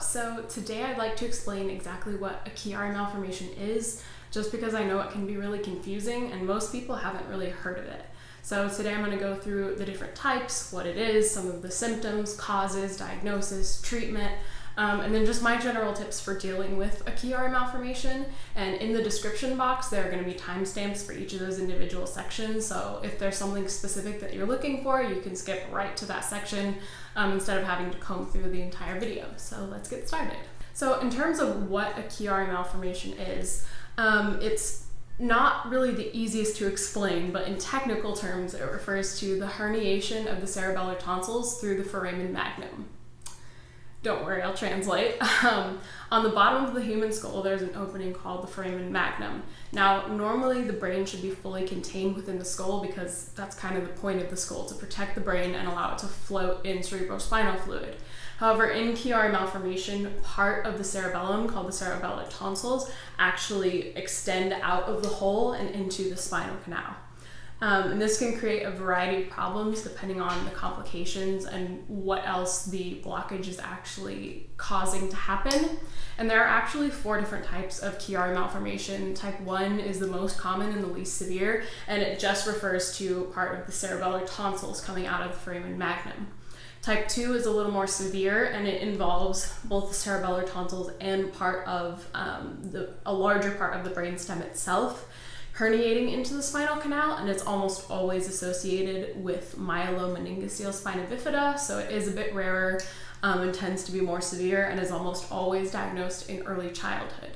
So today I'd like to explain exactly what a Chiari malformation is, just because I know it can be really confusing and most people haven't really heard of it. So today I'm going to go through the different types, what it is, some of the symptoms, causes, diagnosis, treatment, and then just my general tips for dealing with a Chiari malformation. And in the description box, there are going to be timestamps for each of those individual sections. So if there's something specific that you're looking for, you can skip right to that section instead of having to comb through the entire video. So let's get started. So in terms of what a Chiari malformation is, it's not really the easiest to explain, but in technical terms, it refers to the herniation of the cerebellar tonsils through the foramen magnum. Don't worry, I'll translate. On the bottom of the human skull, there's an opening called the foramen magnum. Now, normally the brain should be fully contained within the skull because that's kind of the point of the skull, to protect the brain and allow it to float in cerebrospinal fluid. However, in Chiari malformation, part of the cerebellum, called the cerebellar tonsils, actually extend out of the hole and into the spinal canal. And this can create a variety of problems depending on the complications and what else the blockage is actually causing to happen. And there are actually 4 different types of Chiari malformation. Type 1 is the most common and the least severe, and it just refers to part of the cerebellar tonsils coming out of the foramen magnum. Type 2 is a little more severe, and it involves both the cerebellar tonsils and part of a larger part of the brainstem itself herniating into the spinal canal, and it's almost always associated with myelomeningocele spina bifida, so it is a bit rarer and tends to be more severe and is almost always diagnosed in early childhood.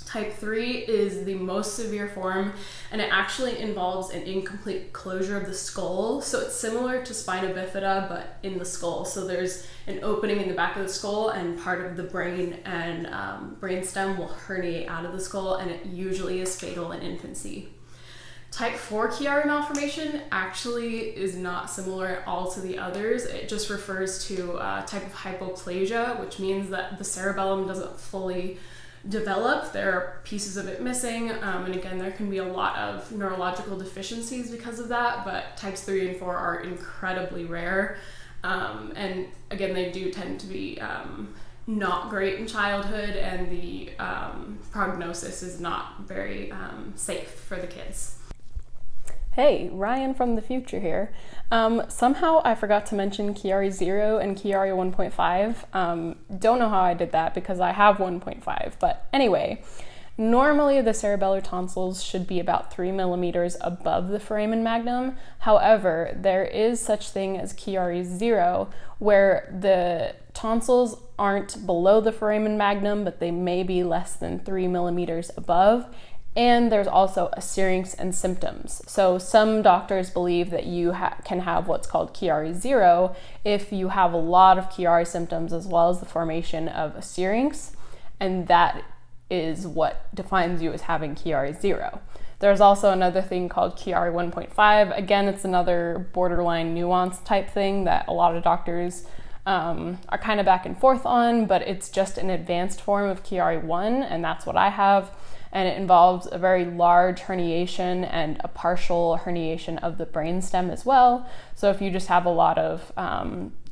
Type 3 is the most severe form, and it actually involves an incomplete closure of the skull. So it's similar to spina bifida, but in the skull. So there's an opening in the back of the skull, and part of the brain and brainstem will herniate out of the skull, and it usually is fatal in infancy. Type 4 Chiari malformation actually is not similar at all to the others. It just refers to a type of hypoplasia, which means that the cerebellum doesn't fully develop. There are pieces of it missing, and again, there can be a lot of neurological deficiencies because of that, but types 3 and 4 are incredibly rare, and again, they do tend to be not great in childhood, and the prognosis is not very safe for the kids. Hey, Ryan from the future here. Somehow I forgot to mention Chiari 0 and Chiari 1.5. Don't know how I did that because I have 1.5, but anyway, normally the cerebellar tonsils should be about 3 millimeters above the foramen magnum. However, there is such thing as Chiari 0, where the tonsils aren't below the foramen magnum, but they may be less than 3 millimeters above. And there's also a syrinx and symptoms. So some doctors believe that you can have what's called Chiari 0 if you have a lot of Chiari symptoms as well as the formation of a syrinx, and that is what defines you as having Chiari 0. There's also another thing called Chiari 1.5. Again, it's another borderline nuance type thing that a lot of doctors are kind of back and forth on, but it's just an advanced form of Chiari 1, and that's what I have. And it involves a very large herniation and a partial herniation of the brainstem as well. So if you just have a lot of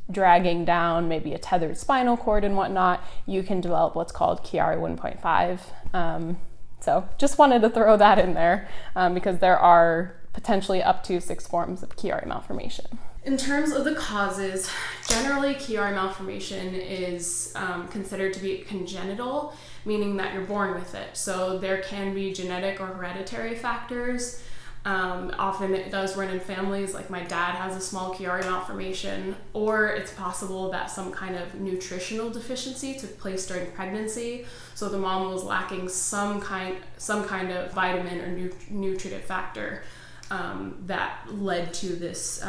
dragging down, maybe a tethered spinal cord and whatnot, you can develop what's called Chiari 1.5. So just wanted to throw that in there because there are potentially up to 6 forms of Chiari malformation. In terms of the causes, generally Chiari malformation is considered to be congenital, meaning that you're born with it. So there can be genetic or hereditary factors. Often it does run in families, like my dad has a small Chiari malformation, or it's possible that some kind of nutritional deficiency took place during pregnancy. So the mom was lacking some kind of vitamin or nutritive factor that led to this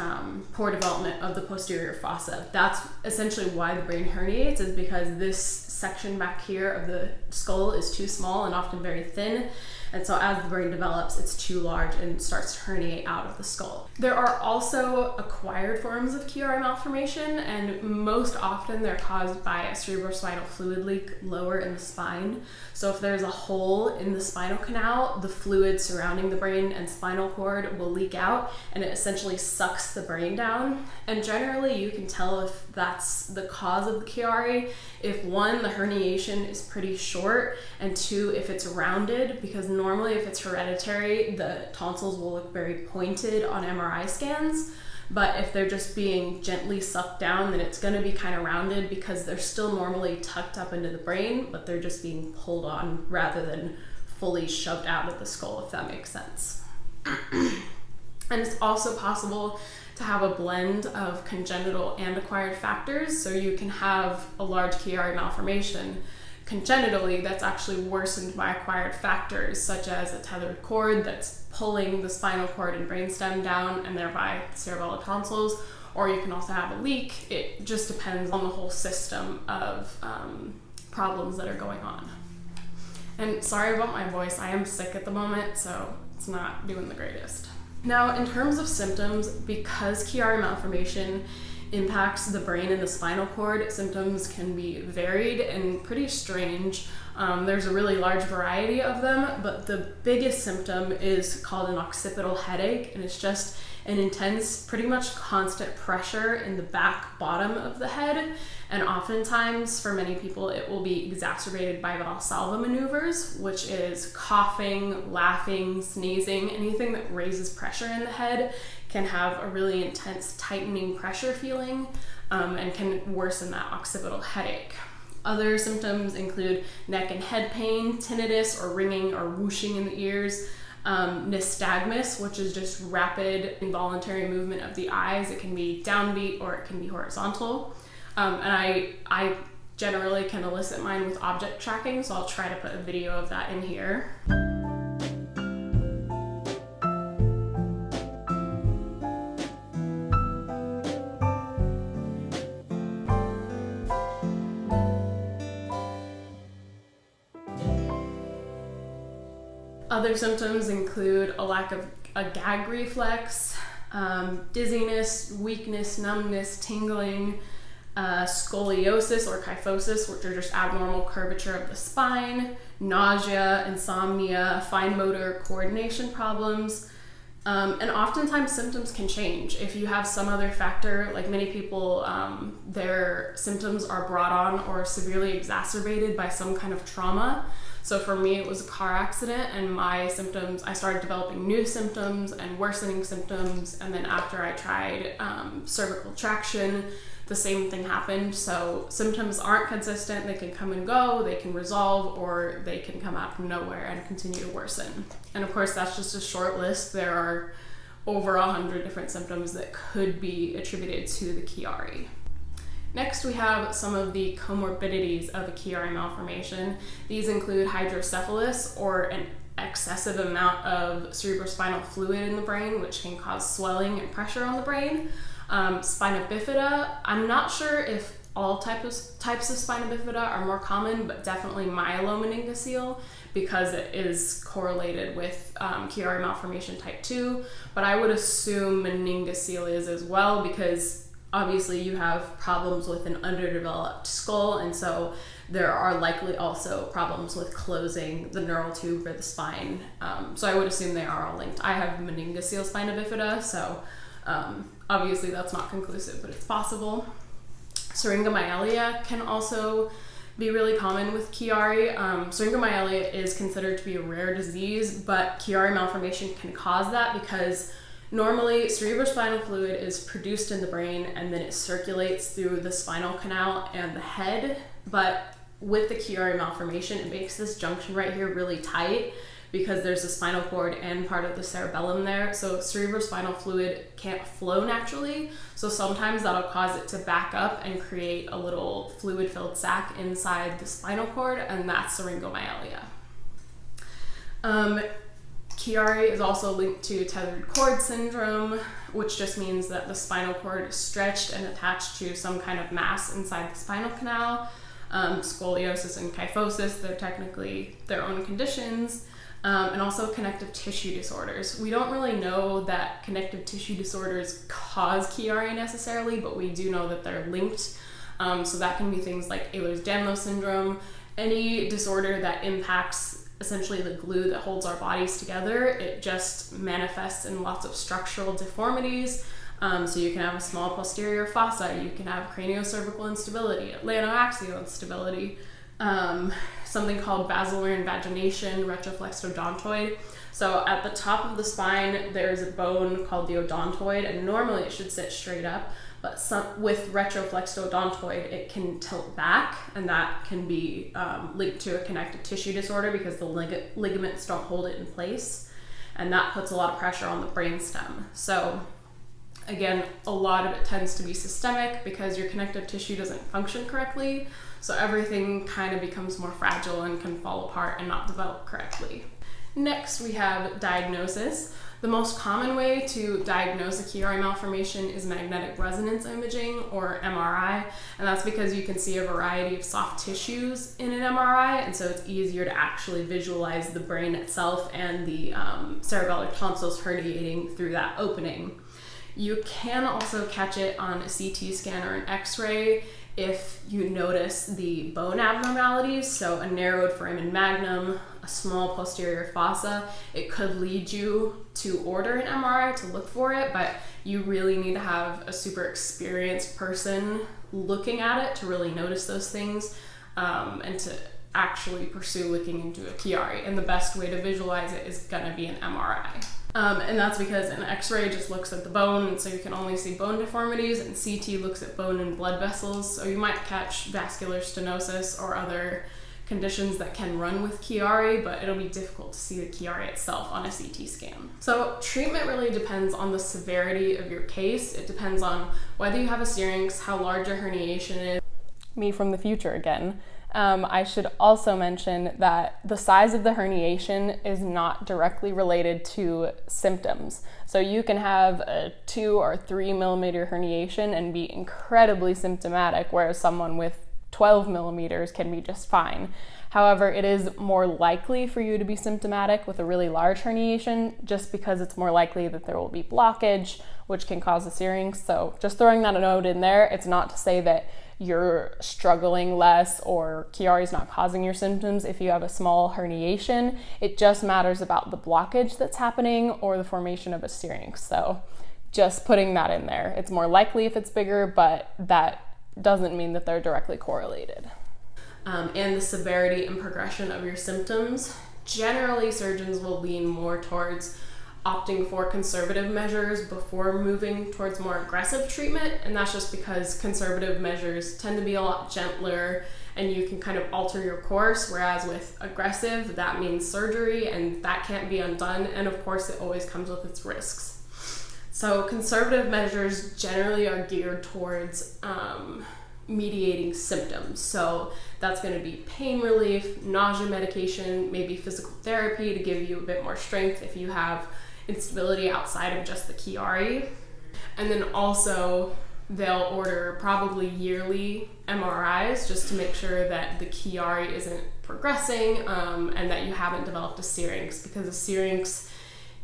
poor development of the posterior fossa. That's essentially why the brain herniates, is because this section back here of the skull is too small and often very thin, And so as the brain develops, it's too large and starts to herniate out of the skull. There are also acquired forms of Chiari malformation, and most often they're caused by a cerebrospinal fluid leak lower in the spine. So if there's a hole in the spinal canal, the fluid surrounding the brain and spinal cord will leak out, and it essentially sucks the brain down. And generally you can tell if that's the cause of the Chiari if one, the herniation is pretty short, and two, if it's rounded, because normally if it's hereditary, the tonsils will look very pointed on MRI scans. But if they're just being gently sucked down, then it's going to be kind of rounded because they're still normally tucked up into the brain, but they're just being pulled on rather than fully shoved out of the skull, if that makes sense. And it's also possible to have a blend of congenital and acquired factors. So you can have a large Chiari malformation congenitally that's actually worsened by acquired factors, such as a tethered cord that's pulling the spinal cord and brainstem down and thereby the cerebellar tonsils, or you can also have a leak. It just depends on the whole system of problems that are going on. And sorry about my voice, I am sick at the moment, so it's not doing the greatest. Now, in terms of symptoms, because Chiari malformation impacts the brain and the spinal cord, symptoms can be varied and pretty strange. There's a really large variety of them, but the biggest symptom is called an occipital headache, and it's just an intense, pretty much constant pressure in the back bottom of the head. And oftentimes, for many people, it will be exacerbated by Valsalva maneuvers, which is coughing, laughing, sneezing. Anything that raises pressure in the head can have a really intense tightening pressure feeling and can worsen that occipital headache. Other symptoms include neck and head pain, tinnitus or ringing or whooshing in the ears, nystagmus, which is just rapid involuntary movement of the eyes. It can be downbeat or it can be horizontal. And I generally can elicit mine with object tracking, so I'll try to put a video of that in here. Other symptoms include a lack of a gag reflex, dizziness, weakness, numbness, tingling, scoliosis or kyphosis, which are just abnormal curvature of the spine, nausea, insomnia, fine motor coordination problems, and oftentimes symptoms can change. If you have some other factor, like many people, their symptoms are brought on or severely exacerbated by some kind of trauma. So for me, it was a car accident, and my symptoms, I started developing new symptoms and worsening symptoms, and then after I tried cervical traction, the same thing happened. So symptoms aren't consistent. They can come and go, they can resolve, or they can come out from nowhere and continue to worsen. And of course, that's just a short list. There are over 100 different symptoms that could be attributed to the Chiari. Next, we have some of the comorbidities of a Chiari malformation. These include hydrocephalus, or an excessive amount of cerebrospinal fluid in the brain, which can cause swelling and pressure on the brain. Spina bifida, I'm not sure if all types of spina bifida are more common, but definitely myelomeningocele, because it is correlated with Chiari malformation type 2, but I would assume meningocele is as well, because obviously you have problems with an underdeveloped skull, and so there are likely also problems with closing the neural tube or the spine. So I would assume they are all linked. I have meningocele spina bifida, so obviously that's not conclusive, but it's possible. Syringomyelia can also be really common with Chiari. Syringomyelia is considered to be a rare disease, but Chiari malformation can cause that because normally cerebrospinal fluid is produced in the brain and then it circulates through the spinal canal and the head, but with the Chiari malformation, it makes this junction right here really tight because there's a spinal cord and part of the cerebellum there. So cerebrospinal fluid can't flow naturally. So sometimes that'll cause it to back up and create a little fluid-filled sac inside the spinal cord, and that's syringomyelia. Chiari is also linked to tethered cord syndrome, which just means that the spinal cord is stretched and attached to some kind of mass inside the spinal canal. Scoliosis and kyphosis, they're technically their own conditions. and also connective tissue disorders. We don't really know that connective tissue disorders cause Chiari necessarily, but we do know that they're linked. So that can be things like ehlers-danlos syndrome, any disorder that impacts essentially the glue that holds our bodies together. It just manifests in lots of structural deformities. So you can have a small posterior fossa, you can have craniocervical instability, atlantoaxial instability, something called basilar invagination, retroflexed odontoid. So at the top of the spine, there's a bone called the odontoid, and normally it should sit straight up, but with retroflexed odontoid, it can tilt back, and that can be linked to a connective tissue disorder because the ligaments don't hold it in place, and that puts a lot of pressure on the brainstem. So again, a lot of it tends to be systemic because your connective tissue doesn't function correctly, so everything kind of becomes more fragile and can fall apart and not develop correctly. Next, we have diagnosis. The most common way to diagnose a Chiari malformation is magnetic resonance imaging, or MRI, and that's because you can see a variety of soft tissues in an MRI, and so it's easier to actually visualize the brain itself and the cerebellar tonsils herniating through that opening. You can also catch it on a CT scan or an X-ray if you notice the bone abnormalities, so a narrowed foramen magnum, a small posterior fossa. It could lead you to order an MRI to look for it, but you really need to have a super experienced person looking at it to really notice those things, and to actually pursue looking into a Chiari. And the best way to visualize it is gonna be an MRI. And that's because an X-ray just looks at the bone, and so you can only see bone deformities, and CT looks at bone and blood vessels, so you might catch vascular stenosis or other conditions that can run with Chiari, but it'll be difficult to see the Chiari itself on a CT scan. So treatment really depends on the severity of your case. It depends on whether you have a syrinx, how large your herniation is. Me from the future again. I should also mention that the size of the herniation is not directly related to symptoms. So you can have a 2 or 3 millimeter herniation and be incredibly symptomatic, whereas someone with 12 millimeters can be just fine. However, it is more likely for you to be symptomatic with a really large herniation just because it's more likely that there will be blockage, which can cause a syrinx. So just throwing that note in there, it's not to say that you're struggling less or Chiari is not causing your symptoms if you have a small herniation. It just matters about the blockage that's happening or the formation of a syrinx. So just putting that in there. It's more likely if it's bigger, but that doesn't mean that they're directly correlated. And the severity and progression of your symptoms. Generally, surgeons will lean more towards opting for conservative measures before moving towards more aggressive treatment, and that's just because conservative measures tend to be a lot gentler and you can kind of alter your course, whereas with aggressive, that means surgery, and that can't be undone, and of course it always comes with its risks. So conservative measures generally are geared towards mediating symptoms. So that's going to be pain relief, nausea medication, maybe physical therapy to give you a bit more strength if you have instability outside of just the Chiari. And then also they'll order probably yearly MRIs just to make sure that the Chiari isn't progressing, and that you haven't developed a syrinx, because a syrinx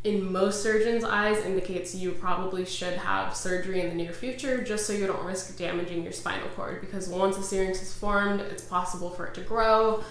in most surgeons' eyes indicates you probably should have surgery in the near future, just so you don't risk damaging your spinal cord, because once a syrinx is formed, it's possible for it to grow,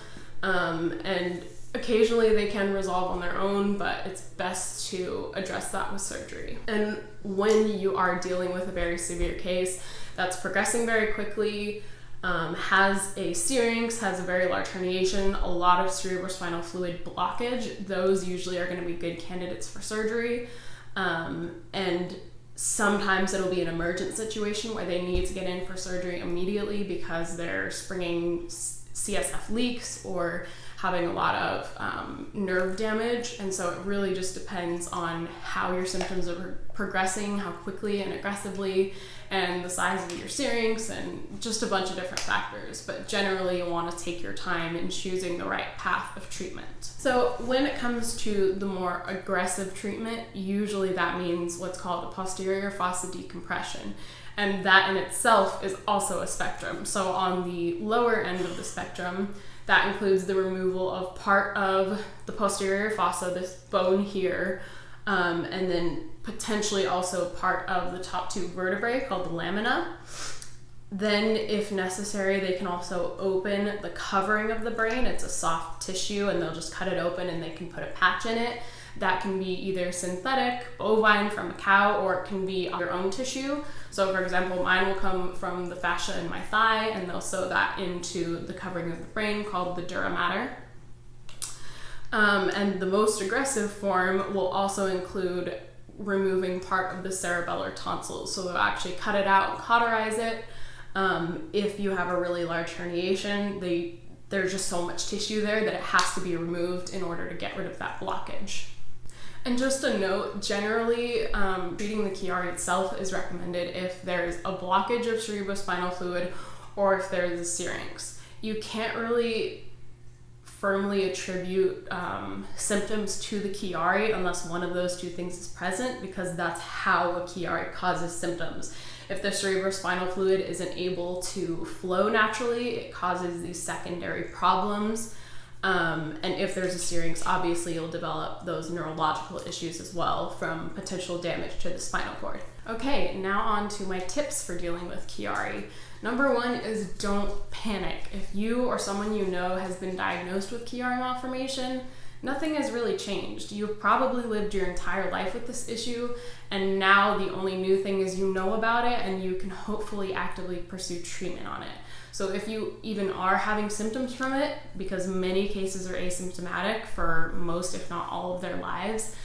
and occasionally they can resolve on their own, but it's best to address that with surgery. And when you are dealing with a very severe case that's progressing very quickly, has a syrinx, has a very large herniation, a lot of cerebrospinal fluid blockage, those usually are going to be good candidates for surgery. And sometimes it'll be an emergent situation where they need to get in for surgery immediately because they're springing CSF leaks or having a lot of nerve damage. And so it really just depends on how your symptoms are progressing, how quickly and aggressively, and the size of your syrinx, and just a bunch of different factors. But generally you want to take your time in choosing the right path of treatment. So when it comes to the more aggressive treatment, usually that means what's called a posterior fossa decompression. And that in itself is also a spectrum. So on the lower end of the spectrum, That includes the removal of part of the posterior fossa, this bone here, and then potentially also part of the top two vertebrae called the lamina. Then, if necessary, they can also open the covering of the brain. It's a soft tissue, and they'll just cut it open and they can put a patch in it. That can be either synthetic, bovine from a cow, or it can be your own tissue. So, for example, mine will come from the fascia in my thigh, and they'll sew that into the covering of the brain called the dura mater. And the most aggressive form will also include removing part of the cerebellar tonsils. So they'll actually cut it out and cauterize it. If you have a really large herniation, there's just so much tissue there that it has to be removed in order to get rid of that blockage. And just a note, generally, treating the Chiari itself is recommended if there's a blockage of cerebrospinal fluid or if there's a syrinx. You can't really firmly attribute symptoms to the Chiari unless one of those two things is present, because that's how a Chiari causes symptoms. If the cerebrospinal fluid isn't able to flow naturally, it causes these secondary problems. And if there's a syrinx, obviously you'll develop those neurological issues as well from potential damage to the spinal cord. Okay, now on to my tips for dealing with Chiari. Number one is don't panic. If you or someone you know has been diagnosed with Chiari malformation, nothing has really changed. You've probably lived your entire life with this issue, and now the only new thing is you know about it and you can hopefully actively pursue treatment on it. So if you even are having symptoms from it, because many cases are asymptomatic for most, if not all of their lives,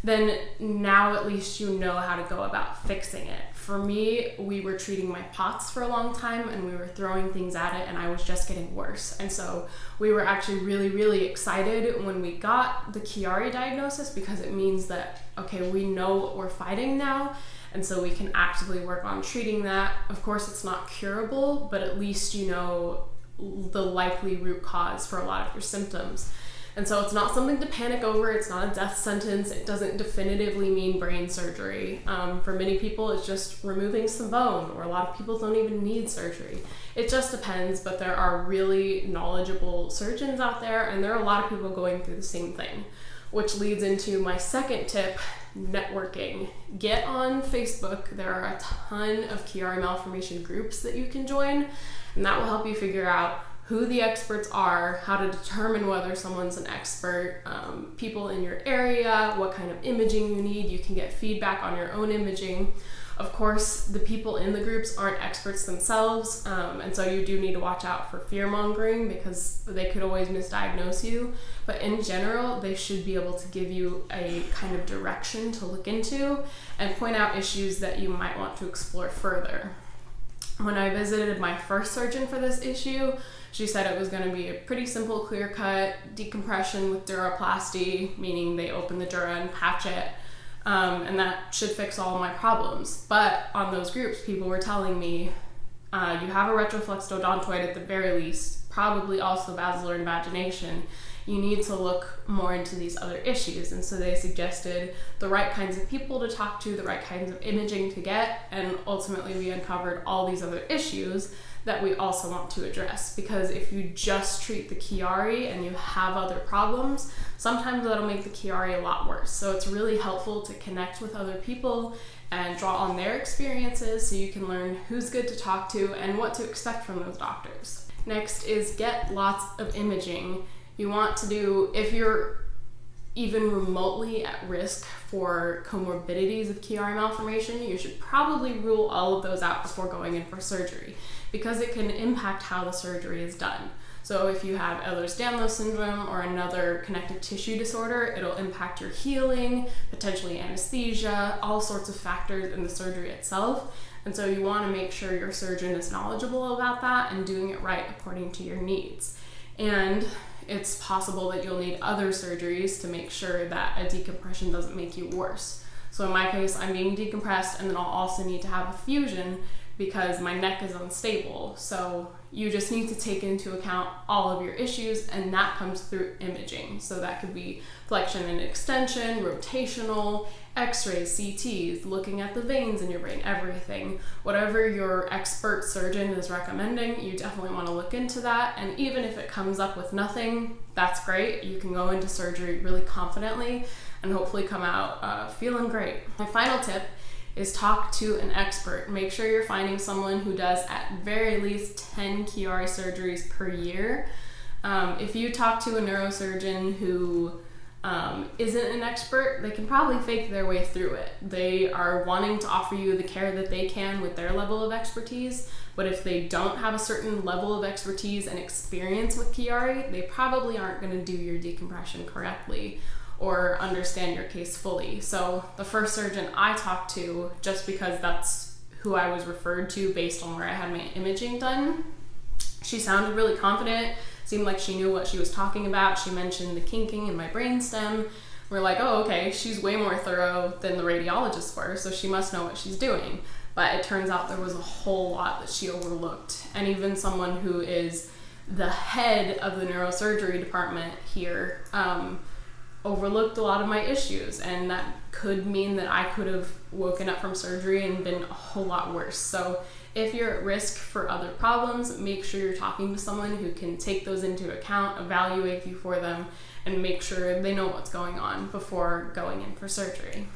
then now at least you know how to go about fixing it. For me, we were treating my POTS for a long time and we were throwing things at it and I was just getting worse. And so we were actually really, really excited when we got the Chiari diagnosis, because it means that, okay, we know what we're fighting now, and so we can actively work on treating that. Of course, it's not curable, but at least you know the likely root cause for a lot of your symptoms. And so it's not something to panic over. It's not a death sentence. It doesn't definitively mean brain surgery. For many people, it's just removing some bone, or a lot of people don't even need surgery. It just depends, but there are really knowledgeable surgeons out there, and there are a lot of people going through the same thing, which leads into my second tip, networking. Get on Facebook. There are a ton of Chiari malformation groups that you can join, and that will help you figure out who the experts are, how to determine whether someone's an expert, people in your area, what kind of imaging you need. You can get feedback on your own imaging. Of course, the people in the groups aren't experts themselves, and so you do need to watch out for fear-mongering, because they could always misdiagnose you. But in general, they should be able to give you a kind of direction to look into and point out issues that you might want to explore further. When I visited my first surgeon for this issue, she said it was going to be a pretty simple clear cut decompression with duroplasty, meaning they open the dura and patch it, and that should fix all of my problems. But on those groups, people were telling me, you have a retroflexed odontoid at the very least, probably also basilar invagination. You need to look more into these other issues. And so they suggested the right kinds of people to talk to, the right kinds of imaging to get, and ultimately we uncovered all these other issues that we also want to address. Because if you just treat the Chiari and you have other problems, sometimes that'll make the Chiari a lot worse. So it's really helpful to connect with other people and draw on their experiences so you can learn who's good to talk to and what to expect from those doctors. Next is get lots of imaging. You want to do, if you're even remotely at risk for comorbidities of Chiari malformation, you should probably rule all of those out before going in for surgery, because it can impact how the surgery is done. So if you have ehlers-danlos syndrome or another connective tissue disorder, it'll impact your healing, potentially anesthesia, all sorts of factors in the surgery itself. And so you want to make sure your surgeon is knowledgeable about that and doing it right according to your needs. And it's possible that you'll need other surgeries to make sure that a decompression doesn't make you worse. So in my case, I'm being decompressed, and then I'll also need to have a fusion because my neck is unstable. So you just need to take into account all of your issues, and that comes through imaging. So that could be flexion and extension, rotational, x-rays, CTs, looking at the veins in your brain, everything. Whatever your expert surgeon is recommending, you definitely want to look into that. And even if it comes up with nothing, that's great. You can go into surgery really confidently and hopefully come out feeling great. My final tip is talk to an expert. Make sure you're finding someone who does at very least 10 Chiari surgeries per year. If you talk to a neurosurgeon who isn't an expert, they can probably fake their way through it. They are wanting to offer you the care that they can with their level of expertise, but if they don't have a certain level of expertise and experience with Chiari, they probably aren't going to do your decompression correctly or understand your case fully. So the first surgeon I talked to, just because that's who I was referred to based on where I had my imaging done, she sounded really confident, seemed like she knew what she was talking about. She mentioned the kinking in my brainstem. We're like, oh, okay, she's way more thorough than the radiologists were, so she must know what she's doing. But it turns out there was a whole lot that she overlooked. And even someone who is the head of the neurosurgery department here overlooked a lot of my issues, and that could mean that I could have woken up from surgery and been a whole lot worse. So if you're at risk for other problems, make sure you're talking to someone who can take those into account, evaluate you for them, and make sure they know what's going on before going in for surgery.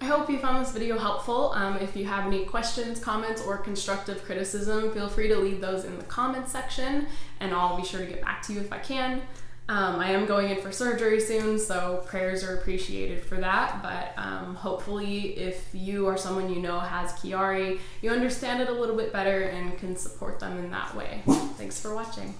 I hope you found this video helpful. If you have any questions, comments, or constructive criticism, feel free to leave those in the comments section, and I'll be sure to get back to you if I can. I am going in for surgery soon, so prayers are appreciated for that, but hopefully if you or someone you know has Chiari, you understand it a little bit better and can support them in that way. Thanks for watching.